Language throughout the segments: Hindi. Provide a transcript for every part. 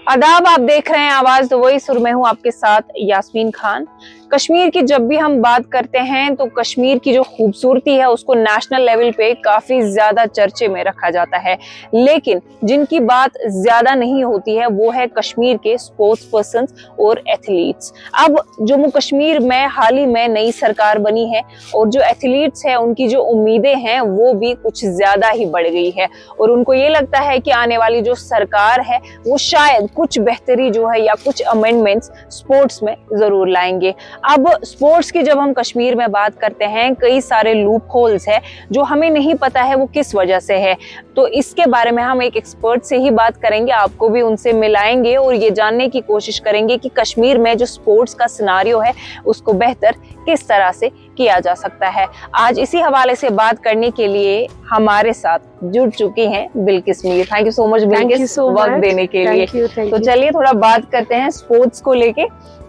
आदाब, आप देख रहे हैं आवाज तो वही सुर में हूं आपके साथ यास्मीन खान। कश्मीर की जब भी हम बात करते हैं तो कश्मीर की जो खूबसूरती है उसको नेशनल लेवल पे काफी ज्यादा चर्चे में रखा जाता है, लेकिन जिनकी बात ज्यादा नहीं होती है वो है कश्मीर के स्पोर्ट्स पर्सन और एथलीट्स। अब जम्मू कश्मीर में हाल ही में नई सरकार बनी है और जो एथलीट्स है उनकी जो उम्मीदें हैं वो भी कुछ ज्यादा ही बढ़ गई है और उनको ये लगता है कि आने वाली जो सरकार है वो शायद कुछ बेहतरी जो है या कुछ अमेंडमेंट्स स्पोर्ट्स में जरूर लाएंगे। अब स्पोर्ट्स की जब हम कश्मीर में बात करते हैं कई सारे लूप होल्स है जो हमें नहीं पता है वो किस वजह से है, तो इसके बारे में हम एक एक्सपर्ट से ही बात करेंगे, आपको भी उनसे मिलाएंगे और ये जानने की कोशिश करेंगे कि कश्मीर में जो स्पोर्ट्स का सिनारियो है उसको बेहतर किस तरह से किया जा सकता है। आज इसी हवाले से बात करने के लिए हमारे साथ जुड़ चुकी हैं Bilkis Mir. Thank you so much Bilkis वक्त देने के लिए। तो चलिए थोड़ा बात करते हैं स्पोर्ट्स को लेके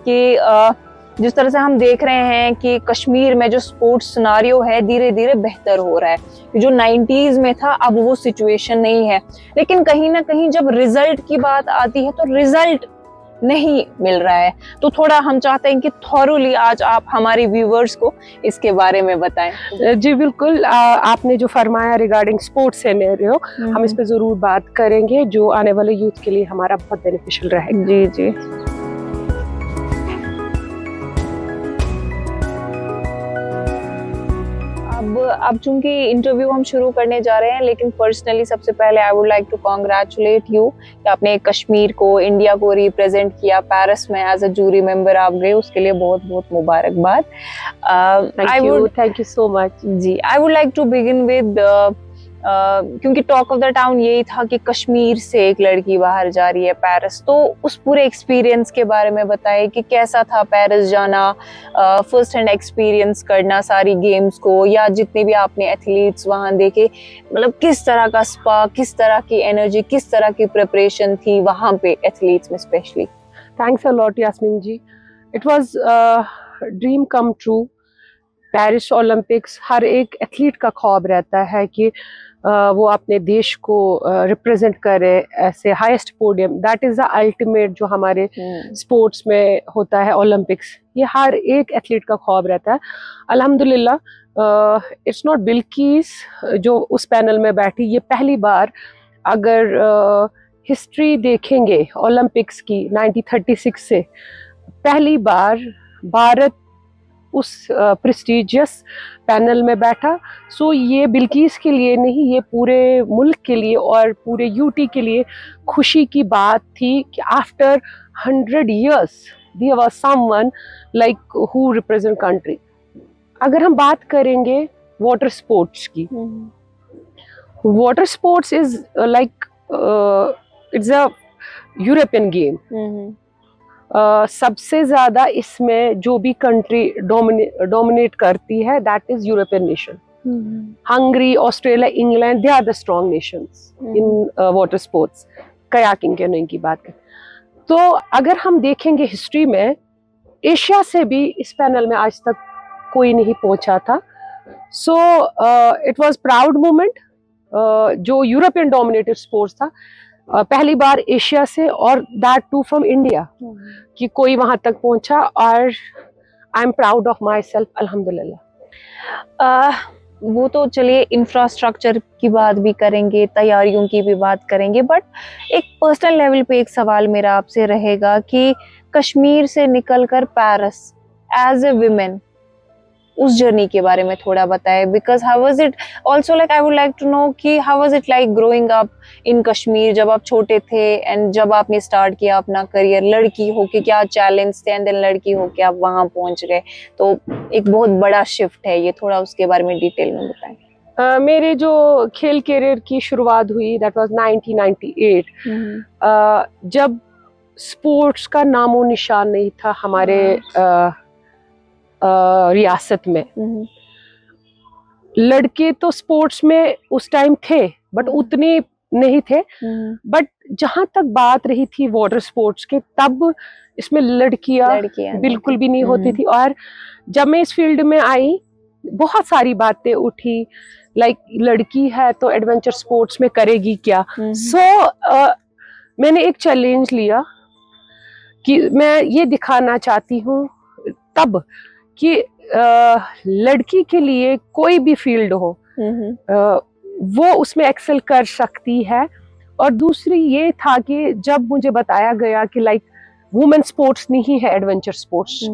कि जिस तरह से हम देख रहे हैं कि कश्मीर में जो स्पोर्ट्स सिनारियो है धीरे धीरे बेहतर हो रहा है। जो 90s में था अब वो सिचुएशन नहीं है, लेकिन कहीं ना कहीं जब रिजल्ट की बात आती है तो रिजल्ट नहीं मिल रहा है। तो थोड़ा हम चाहते हैं कि थॉरोली आज आप हमारे व्यूवर्स को इसके बारे में बताएं। जी बिल्कुल, आपने जो फरमाया रिगार्डिंग स्पोर्ट्स सिनेरियो, हम इस पे जरूर बात करेंगे जो आने वाले यूथ के लिए हमारा बहुत बेनिफिशियल रहेगा। जी जी। अब चूंकि इंटरव्यू हम शुरू करने जा रहे हैं, लेकिन पर्सनली सबसे पहले I would like to congratulate you कि आपने कश्मीर को, इंडिया को रिप्रेजेंट किया पेरिस में एज अ जूरी मेंबर आप गए, उसके लिए बहुत बहुत मुबारकबाद। Thank you so much. जी, I would like to begin with क्योंकि टॉक ऑफ द टाउन यही था कि कश्मीर से एक लड़की बाहर जा रही है पेरिस, तो उस पूरे एक्सपीरियंस के बारे में बताइए कि कैसा था पेरिस जाना, फर्स्ट हैंड एक्सपीरियंस करना सारी गेम्स को, या जितने भी आपने एथलीट्स वहां देखे, मतलब किस तरह का स्पा, किस तरह की एनर्जी, किस तरह की प्रिपरेशन थी वहां पे एथलीट्स में specially. Thanks a lot Yasmeen ji, it was dream come true. Paris Olympics हर एक एथलीट का ख्वाब रहता है कि वो अपने देश को रिप्रेजेंट करे ऐसे highest podium, that is the ultimate जो हमारे स्पोर्ट्स में होता है ओलंपिक्स, ये हर एक एथलीट का ख्वाब रहता है। अल्हम्दुलिल्लाह इट्स नॉट बिल्किस जो उस पैनल में बैठी, ये पहली बार अगर हिस्ट्री देखेंगे ओलंपिक्स की 1936 से पहली बार भारत उस प्रेस्टिजियस पैनल में बैठा। सो ये बिल्किस के लिए नहीं, ये पूरे मुल्क के लिए और पूरे यूटी के लिए खुशी की बात थी कि after 100 years there was someone like who represent country. अगर हम बात करेंगे वाटर स्पोर्ट्स की, water sports is like it's a European game. सबसे ज्यादा इसमें जो भी कंट्री डोमिनेट करती है that is European nation. Hungary, Australia, England, they are the strong nations in water sports. Kayaking canoeing की बात करें तो अगर हम देखेंगे हिस्ट्री में, एशिया से भी इस पैनल में आज तक कोई नहीं पहुंचा था। So it was proud moment. जो यूरोपियन डोमिनेटेड स्पोर्ट्स था, पहली बार एशिया से और दैट टू फ्रॉम इंडिया कि कोई वहां तक पहुंचा, और I am proud of my self अल्हम्दुलिल्लाह। वो तो चलिए इंफ्रास्ट्रक्चर की बात भी करेंगे, तैयारियों की भी बात करेंगे, बट एक पर्सनल लेवल पे एक सवाल मेरा आपसे रहेगा कि कश्मीर से निकलकर पेरिस एज ए विमेन, उस जर्नी के बारे में थोड़ा बताएं, because how was it also, like I would like to know कि how was it like growing up in Kashmir जब आप छोटे थे एंड जब आपने स्टार्ट किया अपना करियर, लड़की होके क्या चैलेंज थे, एंड देन लड़की होके आप वहां पहुंच गए, तो एक बहुत बड़ा शिफ्ट है ये, थोड़ा उसके बारे में डिटेल में बताएं। मेरे जो खेल करियर की शुरुआत हुई दैट वाज 1998, जब स्पोर्ट्स का नामो निशान नहीं था हमारे रियासत में। लड़के तो स्पोर्ट्स में उस टाइम थे बट उतने नहीं थे, बट जहां तक बात रही थी वाटर स्पोर्ट्स के, तब इसमें लड़कियां बिल्कुल भी नहीं होती थी। और जब मैं इस फील्ड में आई बहुत सारी बातें उठी, लाइक लड़की है तो एडवेंचर स्पोर्ट्स में करेगी क्या। सो मैंने एक चैलेंज लिया कि मैं ये दिखाना चाहती हूँ तब कि लड़की के लिए कोई भी फील्ड हो वो उसमें एक्सेल कर सकती है। और दूसरी ये था कि जब मुझे बताया गया कि लाइक वुमेन स्पोर्ट्स नहीं है एडवेंचर स्पोर्ट्स,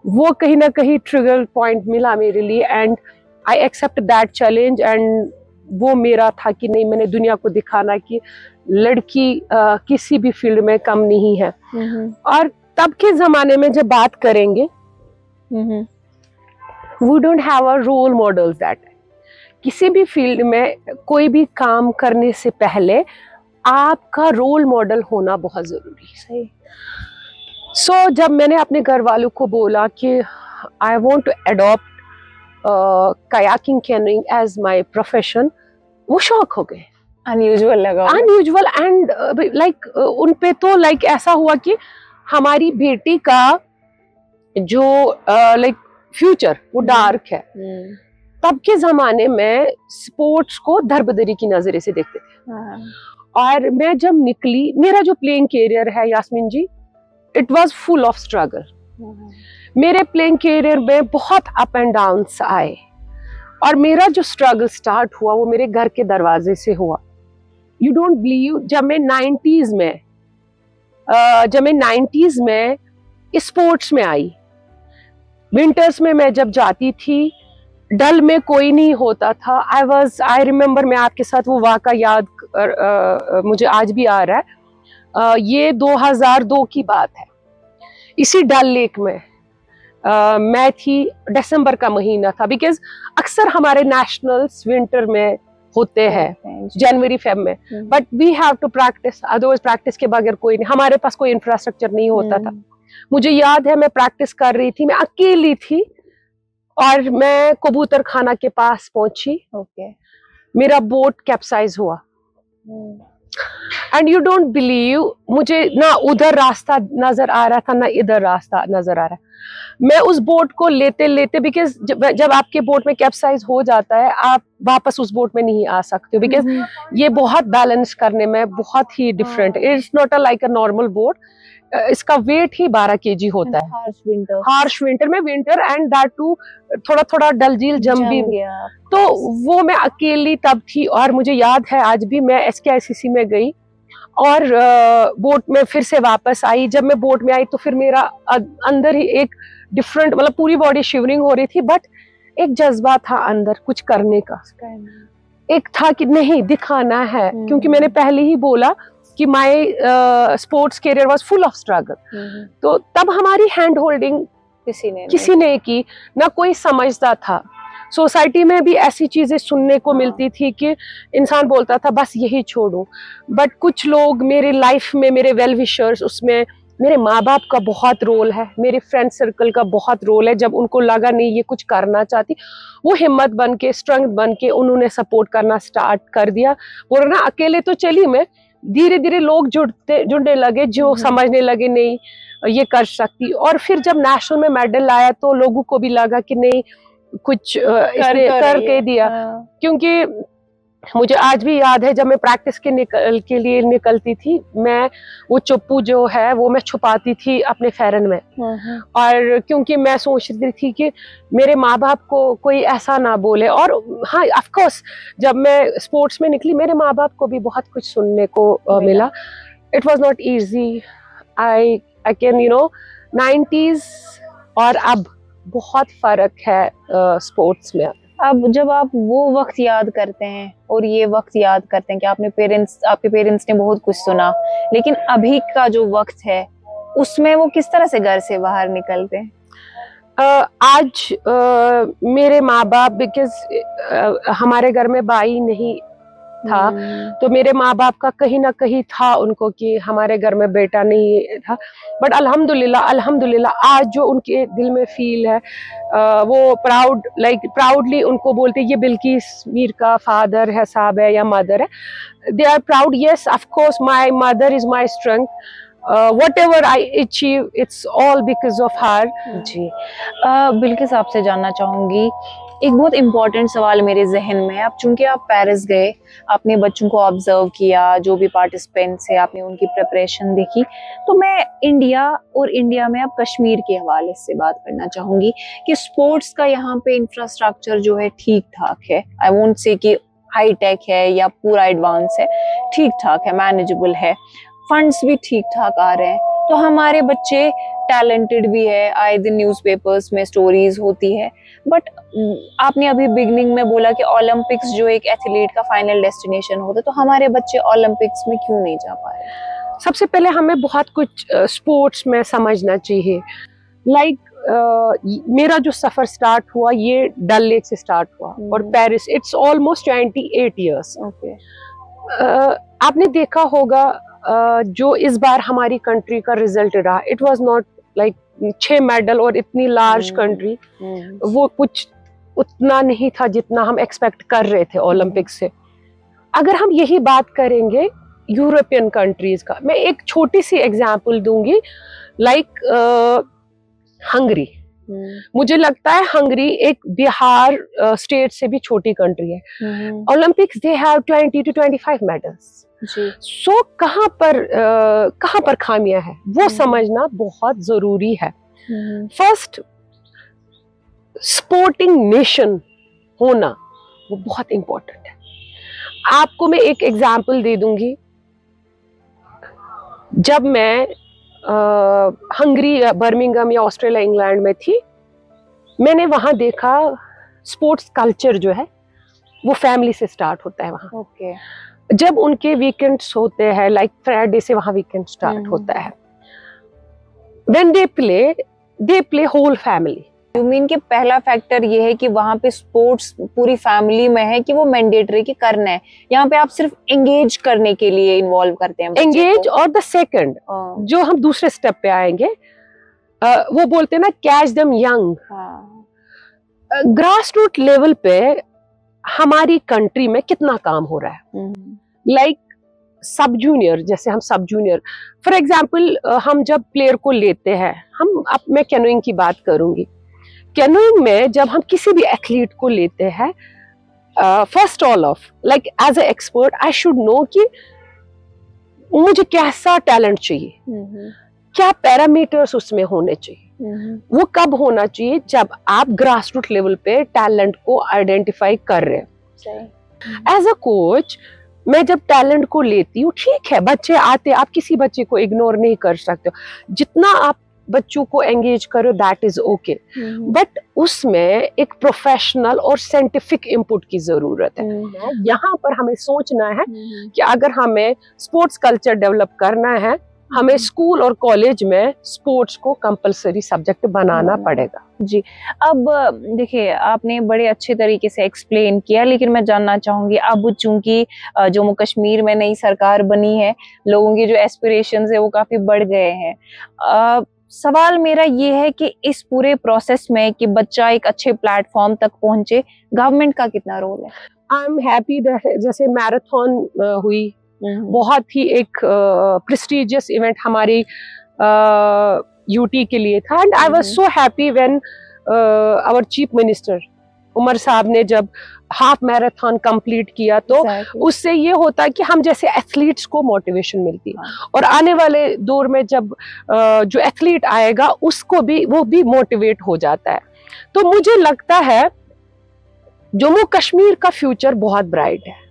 वो कहीं ना कहीं ट्रिगर पॉइंट मिला मेरे लिए and I accept that challenge. And वो मेरा था कि नहीं, मैंने दुनिया को दिखाना कि लड़की किसी भी फील्ड में कम नहीं है। और तब के जमाने में जब बात करेंगे, we don't have a role models that. किसी भी फील्ड में कोई भी काम करने से पहले आपका रोल मॉडल होना बहुत जरूरी है। सो जब मैंने अपने घर वालों को बोला कि I want to adopt kayaking canoeing as my profession, वो शॉक हो गए। अनयूजुअल लगा, अनयूजुअल। एंड लाइक उन पे तो लाइक ऐसा हुआ कि हमारी बेटी का जो लाइक फ्यूचर वो डार्क है। तब के जमाने में स्पोर्ट्स को दरबदरी की नजरे से देखते थे। और मैं जब निकली, मेरा जो प्लेइंग कैरियर है Yasmeen ji, it was full of struggle. मेरे प्लेइंग कैरियर में बहुत अप एंड डाउन्स आए और मेरा जो स्ट्रगल स्टार्ट हुआ वो मेरे घर के दरवाजे से हुआ। यू डोंट बिलीव, जब मैं 90s में स्पोर्ट्स में आई, विंटर्स में मैं जब जाती थी, डल में कोई नहीं होता था। आई रिमेम्बर, मैं आपके साथ वो वाक़ा याद मुझे आज भी आ रहा है। ये 2002 की बात है। इसी डल लेक में मैं थी, दिसंबर का महीना था, बिकॉज अक्सर हमारे नेशनल्स विंटर में होते हैं, जनवरी फेब में, but we have to practice, otherwise practice के बगैर कोई नहीं, हमारे पास कोई इंफ्रास्ट्रक्चर नहीं होता था। मुझे याद है मैं प्रैक्टिस कर रही थी, मैं अकेली थी और मैं कबूतर खाना के पास पहुंची। मेरा बोट कैप्साइज हुआ एंड यू डोंट बिलीव, मुझे ना उधर रास्ता नजर आ रहा था ना इधर रास्ता नजर आ रहा है। मैं उस बोट को लेते लेते, बिकॉज जब आपके बोट में कैप्साइज हो जाता है आप वापस उस बोट में नहीं आ सकते हो, बिकॉज ये बहुत बैलेंस करने में बहुत ही different, it's not a like a normal boat. इसका वेट ही 12 kg होता है। हार्श विंटर में, विंटर एंड दैट टू थोड़ा थोड़ा डल झील जम भी गया। तो वो मैं अकेली तब थी और मुझे याद है आज भी, मैं SKICC में गई और बोट में फिर से वापस आई। जब मैं बोट में आई तो फिर मेरा अंदर ही एक डिफरेंट, मतलब पूरी बॉडी शिवरिंग हो रही थी, बट एक जज्बा था अंदर कुछ करने का। एक था कि नहीं, दिखाना है, क्योंकि मैंने पहले ही बोला कि my sports career was full of struggle. तो तब हमारी हैंड होल्डिंग किसी ने की, ना कोई समझता था। सोसाइटी में भी ऐसी चीजें सुनने को मिलती थी कि इंसान बोलता था बस यही छोड़ो। बट कुछ लोग मेरे लाइफ में, मेरे वेल विशर्स, उसमें मेरे माँ बाप का बहुत रोल है, मेरे फ्रेंड सर्कल का बहुत रोल है। जब उनको लगा नहीं ये कुछ करना चाहती, वो हिम्मत बन के, स्ट्रेंथ बन के उन्होंने सपोर्ट करना स्टार्ट कर दिया। और ना अकेले तो चली मैं, धीरे धीरे लोग जुड़ने लगे जो समझने लगे नहीं ये कर सकती। और फिर जब नेशनल में मेडल आया तो लोगों को भी लगा कि नहीं कुछ करके दिया। क्योंकि मुझे आज भी याद है जब मैं प्रैक्टिस के लिए निकलती थी, मैं वो चप्पू जो है वो मैं छुपाती थी अपने फेरन में। और क्योंकि मैं सोच रही थी कि मेरे माँ बाप को कोई ऐसा ना बोले। और हाँ, ऑफ कोर्स जब मैं स्पोर्ट्स में निकली मेरे माँ बाप को भी बहुत कुछ सुनने को मिला। It was not easy. I can 90s और अब बहुत फर्क है स्पोर्ट्स में। अब जब आप वो वक्त याद करते हैं और ये वक्त याद करते हैं कि आपके पेरेंट्स ने बहुत कुछ सुना, लेकिन अभी का जो वक्त है उसमें वो किस तरह से घर से बाहर निकलते हैं? आज मेरे माँ बाप, बिकॉज हमारे घर में भाई नहीं था, तो मेरे माँ बाप का कहीं ना कहीं था उनको कि हमारे घर में बेटा नहीं था। बट अल्हम्दुलिल्लाह आज जो उनके दिल में फील है वो प्राउडली उनको बोलते ये बिल्किस मीर का फादर है, साहब है या मदर है। They are proud. Yes, of course my mother is my strength. whatever I achieve, it's all because of her. जी, बिल्किस आपसे जानना चाहूंगी एक बहुत इंपॉर्टेंट सवाल मेरे जहन में है। अब चूंकि आप पेरिस गए, आपने बच्चों को ऑब्जर्व किया, जो भी पार्टिसिपेंट्स है, आपने उनकी प्रिपरेशन देखी, तो मैं इंडिया और इंडिया में अब कश्मीर के हवाले से बात करना चाहूंगी कि स्पोर्ट्स का यहाँ पे इंफ्रास्ट्रक्चर जो है ठीक ठाक है। आई वोंट से कि हाई टेक है या पूरा एडवांस है, ठीक ठाक है, मैनेजेबल है, फंड्स भी ठीक ठाक आ रहे हैं, तो हमारे बच्चे टैलेंटेड भी है, आए दिन न्यूज़पेपर्स में स्टोरीज होती है। बट आपने अभी बिगनिंग में बोला कि ओलंपिक्स जो एक एथलीट का फाइनल डेस्टिनेशन होता है, तो हमारे बच्चे ओलंपिक्स में क्यों नहीं जा पा रहे? सबसे पहले हमें बहुत कुछ स्पोर्ट्स में समझना चाहिए। लाइक मेरा जो सफर स्टार्ट हुआ ये डल लेक से स्टार्ट हुआ और Paris, it's almost 28 years. Okay, आपने देखा होगा जो इस बार हमारी कंट्री का रिजल्ट रहा, it was not like 6 medal और इतनी लार्ज कंट्री, वो कुछ उतना नहीं था जितना हम एक्सपेक्ट कर रहे थे ओलंपिक से। अगर हम यही बात करेंगे यूरोपियन कंट्रीज का, मैं एक छोटी सी एग्जांपल दूंगी, लाइक हंगरी। मुझे लगता है हंगरी एक बिहार स्टेट से भी छोटी कंट्री है। Olympics they have 20 to 25 medals. So कहाँ पर खामियां है वो समझना बहुत जरूरी है। फर्स्ट, स्पोर्टिंग नेशन होना वो बहुत इंपॉर्टेंट है। आपको मैं एक एग्जांपल दे दूंगी। जब मैं हंगरी, बर्मिंघम या ऑस्ट्रेलिया, इंग्लैंड में थी, मैंने वहां देखा स्पोर्ट्स कल्चर जो है वो फैमिली से स्टार्ट होता है वहां। ओके, जब उनके वीकेंड्स होते हैं, लाइक फ्राइडे से वहां वीकेंड स्टार्ट होता है, when they play whole family. You mean कि पहला फैक्टर ये है कि वहां पे स्पोर्ट्स पूरी फैमिली में है कि वो मैंडेटरी कि करना है, यहाँ पे आप सिर्फ एंगेज करने के लिए इन्वॉल्व करते हैं एंगेज। और द सेकंड जो हम दूसरे स्टेप पे आएंगे, वो बोलते हैं ना catch them young. Grass root level पे हमारी कंट्री में कितना काम हो रहा है। लाइक सब जूनियर, जैसे हम सब जूनियर फॉर एग्जांपल, हम जब प्लेयर को लेते हैं, अब मैं कैनोइंग की बात करूंगी। कैनोइंग में जब हम किसी भी एथलीट को लेते हैं, first all of like as a expert I should know कि मुझे कैसा टैलेंट चाहिए, क्या पैरामीटर्स उसमें होने चाहिए। वो कब होना चाहिए? जब आप ग्रास रूट लेवल पे टैलेंट को आइडेंटिफाई कर रहे हैं। एज अ कोच मैं जब टैलेंट को लेती हूँ, ठीक है बच्चे आते, आप किसी बच्चे को इग्नोर नहीं कर सकते हो, जितना आप बच्चों को एंगेज करो दैट इज ओके, बट उसमें एक प्रोफेशनल और साइंटिफिक इनपुट की जरूरत है। यहाँ पर हमें सोचना है कि अगर हमें स्पोर्ट्स कल्चर डेवलप करना है, हमें स्कूल और कॉलेज में स्पोर्ट्स को कंपलसरी सब्जेक्ट बनाना पड़ेगा। जी, अब देखिए आपने बड़े अच्छे तरीके से एक्सप्लेन किया, लेकिन मैं जानना चाहूंगी, अब चूंकि जम्मू कश्मीर में नई सरकार बनी है, लोगों की जो एस्पिरेशंस है वो काफी बढ़ गए हैं। सवाल मेरा ये है कि इस पूरे प्रोसेस में कि बच्चा एक अच्छे प्लेटफॉर्म तक पहुंचे, गवर्नमेंट का कितना रोल है? आई एम हैप्पी, जैसे मैराथन हुई, बहुत ही एक प्रेस्टिजियस इवेंट हमारी यूटी के लिए था, and I was so happy when our chief minister Omar sahab ने जब हाफ मैराथन कंप्लीट किया, तो उससे ये होता है कि हम जैसे एथलीट्स को मोटिवेशन मिलती है, और आने वाले दौर में जब जो एथलीट आएगा उसको भी वो भी मोटिवेट हो जाता है। तो मुझे लगता है जम्मू कश्मीर का फ्यूचर बहुत ब्राइट है।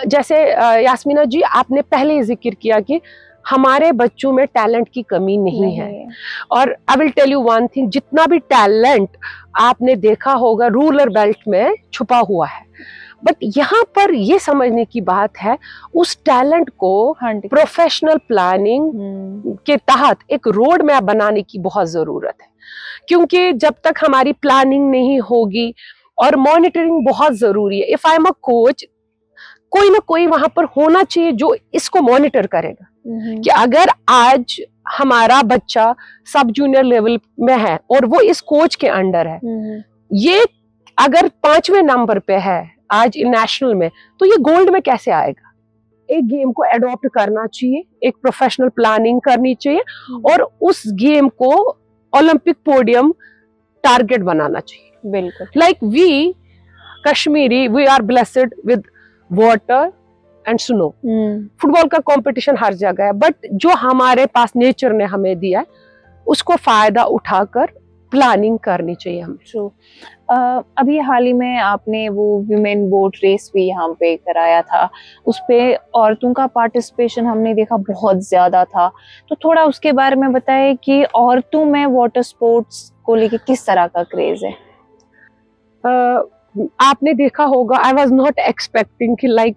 जैसे यास्मीना जी आपने पहले ही जिक्र किया कि हमारे बच्चों में टैलेंट की कमी नहीं है, और I will tell you one thing, जितना भी टैलेंट आपने देखा होगा रूरल बेल्ट में छुपा हुआ है, बट यहाँ पर ये समझने की बात है उस टैलेंट को प्रोफेशनल प्लानिंग के तहत एक रोड मैप बनाने की बहुत जरूरत है, क्योंकि जब तक हमारी प्लानिंग नहीं होगी, और मॉनिटरिंग बहुत जरूरी है। If I am a coach, कोई ना कोई वहां पर होना चाहिए जो इसको मॉनिटर करेगा कि अगर आज हमारा बच्चा सब जूनियर लेवल में है और वो इस कोच के अंडर है, ये अगर 5वें नंबर पे है आज नेशनल में, तो ये गोल्ड में कैसे आएगा? एक गेम को एडॉप्ट करना चाहिए, एक प्रोफेशनल प्लानिंग करनी चाहिए, और उस गेम को ओलंपिक पोडियम टारगेट बनाना चाहिए। बिल्कुल। Like we Kashmiri, we are blessed with water and snow. Football का कंपटीशन हर जगह है, बट जो हमारे पास नेचर ने हमें दिया है उसको फायदा उठाकर प्लानिंग करनी चाहिए हमें। ट्रू। अभी हाल ही में आपने वो विमेन बोट रेस भी यहाँ पे कराया था, उस पे औरतों का पार्टिसिपेशन हमने देखा बहुत ज्यादा था, तो थोड़ा उसके बारे में बताएं कि औरतों में वाटर स्पोर्ट्स को लेके किस तरह का क्रेज है। आपने देखा होगा, आई वॉज नॉट एक्सपेक्टिंग कि लाइक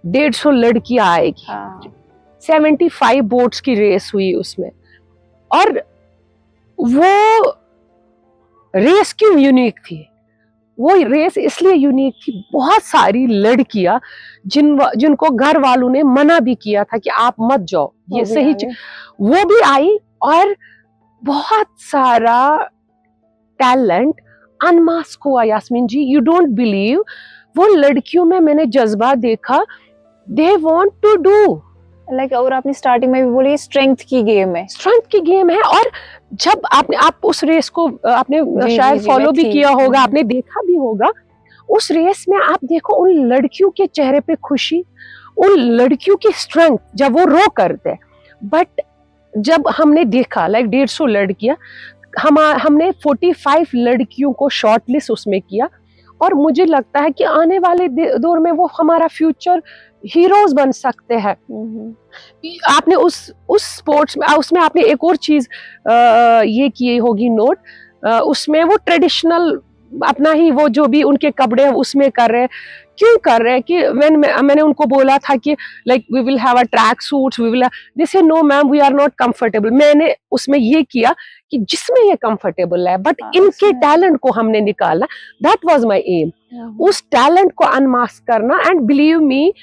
150 लड़कियां आएगी। 75 बोट्स की रेस हुई उसमें, और वो रेस क्यों यूनिक थी? वो रेस इसलिए यूनिक थी, बहुत सारी लड़कियां जिनको घर वालों ने मना भी किया था कि आप मत जाओ, ये सही चीज, वो भी आई, और बहुत सारा टैलेंट अनमास्क हुआ। Yasmeen ji, you don't believe, वो लड़कियों में मैंने जज्बा देखा, they want to do like, और आपने स्टार्टिंग में भी बोली स्ट्रेंथ की गेम है। स्ट्रेंथ की गेम है, और जब आप उस रेस को आपने शायद फॉलो भी किया होगा, आपने देखा भी होगा, उस रेस में आप देखो उन लड़कियों के चेहरे पे खुशी, उन लड़कियों की स्ट्रेंथ जब वो रो करते। बट जब हमने देखा लाइक 150 लड़कियां, हमने 45 लड़कियों को शॉर्टलिस्ट उसमें किया, और मुझे लगता है कि आने वाले दौर में वो हमारा फ्यूचर हीरोज बन सकते हैं। आपने उस स्पोर्ट्स में, उसमें आपने एक और चीज ये की होगी नोट, उसमें वो ट्रेडिशनल अपना ही वो जो भी उनके कपड़े हैं उसमें कर रहे हैं। क्यों कर रहे हैं कि मैंने उनको बोला था कि like we will have a track suits, we will, they say no ma'am we are not comfortable. मैंने उसमें ये किया कि जिसमें ये कंफर्टेबल है, बट इनके टैलेंट को हमने निकाला, दैट वाज माय एम, उस टैलेंट को अनमास्क करना, and believe me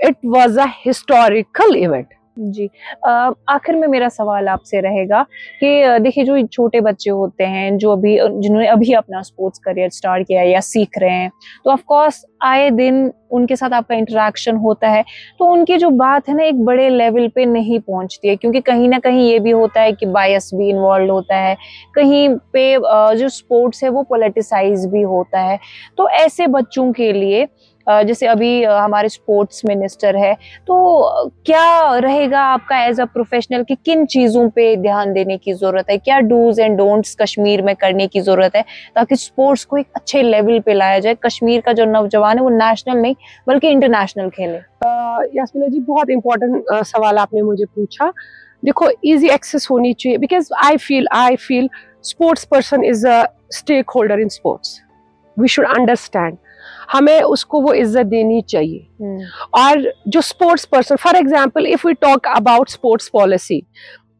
it was a historical event. जी। आखिर में मेरा सवाल आपसे रहेगा कि देखिए, जो छोटे बच्चे होते हैं, जो जिन्होंने अभी अपना स्पोर्ट्स करियर स्टार्ट किया है या सीख रहे हैं, तो ऑफ कोर्स आए दिन उनके साथ आपका इंटरेक्शन होता है, तो उनकी जो बात है ना एक बड़े लेवल पे नहीं पहुंचती है, क्योंकि कहीं ना कहीं ये भी होता है कि बायस भी इन्वॉल्व होता है, कहीं पे जो स्पोर्ट्स है वो पॉलिटिसाइज भी होता है। तो ऐसे बच्चों के लिए जैसे अभी हमारे स्पोर्ट्स मिनिस्टर है, तो क्या रहेगा आपका एज अ प्रोफेशनल कि किन चीजों पे ध्यान देने की जरूरत है, क्या डूज एंड डोंट्स कश्मीर में करने की जरूरत है, ताकि स्पोर्ट्स को एक अच्छे लेवल पे लाया जाए, कश्मीर का जो नौजवान है वो नेशनल नहीं बल्कि इंटरनेशनल खेले। यास्मीना जी, बहुत इंपॉर्टेंट सवाल आपने मुझे पूछा। देखो, इजी एक्सेस होनी चाहिए, because I feel sports person is a stake holder in sports, we should understand, हमें उसको वो इज्जत देनी चाहिए। और जो sports person, for example if we talk about sports policy,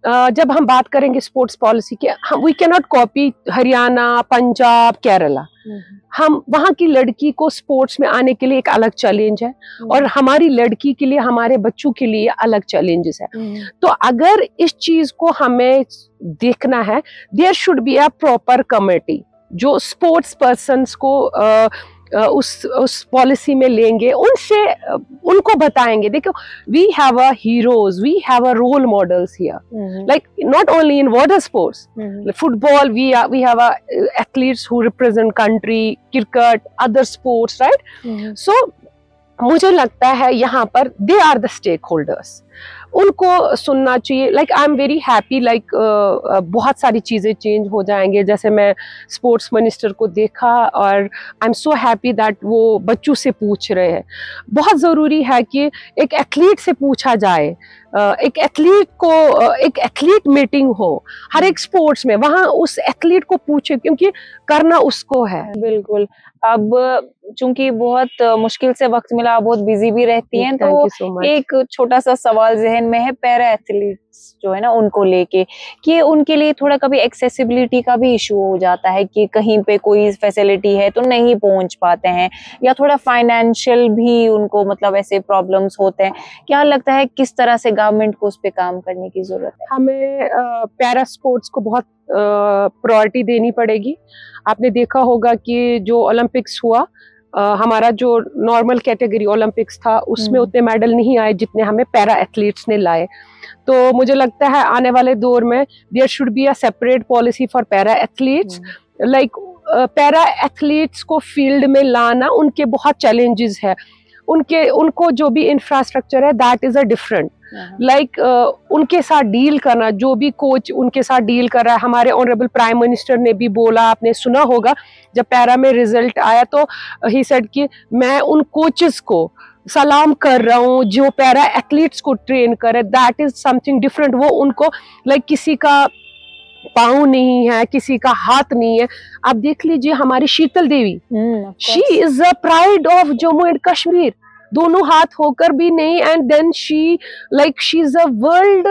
जब हम बात करेंगे स्पोर्ट्स पॉलिसी की, we can not copy Haryana, Punjab, Kerala. हम वहाँ की लड़की को स्पोर्ट्स में आने के लिए एक अलग चैलेंज है, और हमारी लड़की के लिए, हमारे बच्चों के लिए अलग चैलेंजेस है। तो अगर इस चीज को हमें देखना है, there should be a proper committee जो स्पोर्ट्स पर्सन्स को उस पॉलिसी में लेंगे, उनको बताएंगे, देखो we have a heroes, we have a role models here, like not only in water sports, football we have athletes who represent country, cricket, other sports, right. So मुझे लगता है यहाँ पर they are the stakeholders, उनको सुनना चाहिए। Like I am very happy, like बहुत सारी चीज़ें चेंज हो जाएंगे, जैसे मैं स्पोर्ट्स मिनिस्टर को देखा, और I am so happy that वो बच्चों से पूछ रहे हैं। बहुत ज़रूरी है कि एक एथलीट से पूछा जाए, एक एथलीट मीटिंग हो हर एक स्पोर्ट्स में, वहाँ उस एथलीट को पूछे, क्योंकि करना उसको है। बिल्कुल। अब चूंकि बहुत मुश्किल से वक्त मिला, बहुत बिजी भी रहती हैं, तो एक छोटा सा सवाल जहन में है पैरा एथलीट्स जो है ना उनको लेके, कि उनके लिए थोड़ा कभी एक्सेसिबिलिटी का भी इशू हो जाता है कि कहीं पे कोई फैसिलिटी है तो नहीं पहुंच पाते हैं, या थोड़ा फाइनेंशियल भी उनको मतलब ऐसे प्रॉब्लम्स होते हैं। क्या लगता है किस तरह से गवर्नमेंट को उस पे काम करने की जरूरत है? हमें पैरा स्पोर्ट्स को बहुत प्रायोरिटी देनी पड़ेगी। आपने देखा होगा कि जो ओलंपिक्स हुआ, हमारा जो नॉर्मल कैटेगरी ओलंपिक्स था, उसमें उतने मेडल नहीं आए जितने हमें पैरा एथलीट्स ने लाए। तो मुझे लगता है आने वाले दौर में there should be a separate policy for para athletes, like para athletes को फील्ड में लाना उनके बहुत चैलेंजेस है, उनको जो भी इंफ्रास्ट्रक्चर है that is a different, like उनके साथ डील करना, जो भी कोच उनके साथ डील कर रहा है। हमारे ऑनरेबल प्राइम मिनिस्टर ने भी बोला, आपने सुना होगा जब पैरा में रिजल्ट आया तो ही सेड कि मैं उन कोचेस को सलाम कर रहा हूँ जो पैरा एथलीट्स को ट्रेन करे, दैट इज समथिंग डिफरेंट। वो उनको लाइक किसी का पाँव नहीं है, किसी का हाथ नहीं है। आप देख लीजिए हमारी Sheetal Devi, she is a pride of Jammu and Kashmir, दोनों हाथ होकर भी नहीं, and then she is a world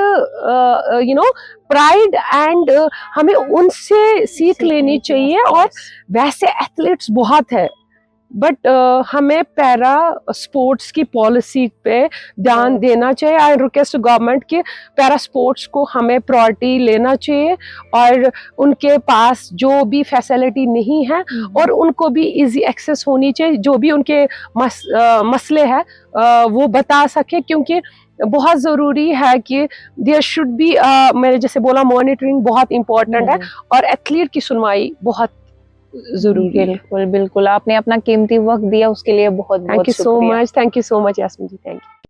pride, and हमें उनसे सीख लेनी चाहिए। और वैसे एथलीट्स बहुत है, बट हमें पैरा स्पोर्ट्स की पॉलिसी पे ध्यान देना चाहिए। आई रिक्वेस्ट गवर्नमेंट कि पैरा स्पोर्ट्स को हमें प्रायोरिटी लेना चाहिए, और उनके पास जो भी फैसिलिटी नहीं है और उनको भी इजी एक्सेस होनी चाहिए, जो भी उनके मसले हैं वो बता सके, क्योंकि बहुत ज़रूरी है कि देयर शुड बी, मैंने जैसे बोला, मॉनिटरिंग बहुत इंपॉर्टेंट है, और एथलीट की सुनवाई बहुत जरूरी है। बिल्कुल बिल्कुल, आपने अपना कीमती वक्त दिया उसके लिए बहुत बहुत thank you so much, thank you so much Yasmeen ji, thank you.